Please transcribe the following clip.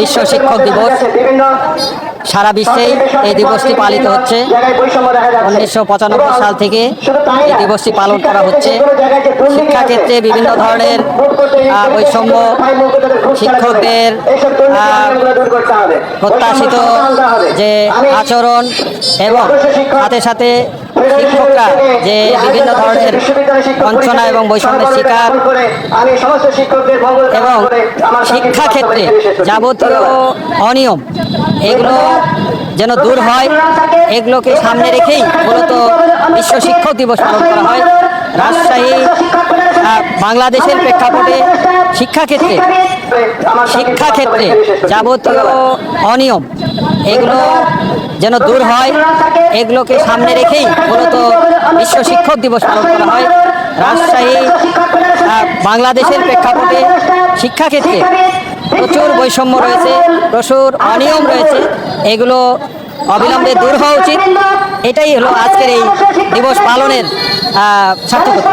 বিশ্ব শিক্ষক দিবস। সারা বিশ্বেই এই দিবসটি পালিত হচ্ছে। 1995 সাল থেকে এই দিবসটি পালন করা হচ্ছে। শিক্ষাক্ষেত্রে বিভিন্ন ধরনের বৈষম্য, শিক্ষকদের প্রত্যাশিত যে আচরণ এবং সাথে সাথে শিক্ষকরা যে বিভিন্ন ধরনের বঞ্চনা এবং বৈষম্যের শিকার এবং শিক্ষাক্ষেত্রে যাবতীয় অনিয়ম এগুলো যেন দূর হয়, এগুলোকে সামনে রেখেই মূলত বিশ্ব শিক্ষক দিবস পালন করা হয়। রাজশাহী বাংলাদেশের প্রেক্ষাপটে শিক্ষাক্ষেত্রে যাবতীয় অনিয়ম এগুলো যেন দূর হয়, এগুলোকে সামনে রেখেই মূলত বিশ্ব শিক্ষক দিবস পালন করা হয়। রাজশাহী বাংলাদেশের প্রেক্ষাপটে শিক্ষাক্ষেত্রে প্রচুর বৈষম্য রয়েছে, প্রচুর অনিয়ম রয়েছে, এগুলো অবিলম্বে দূর হওয়া উচিত। এটাই হলো আজকের এই দিবস পালনের সার্থকতা।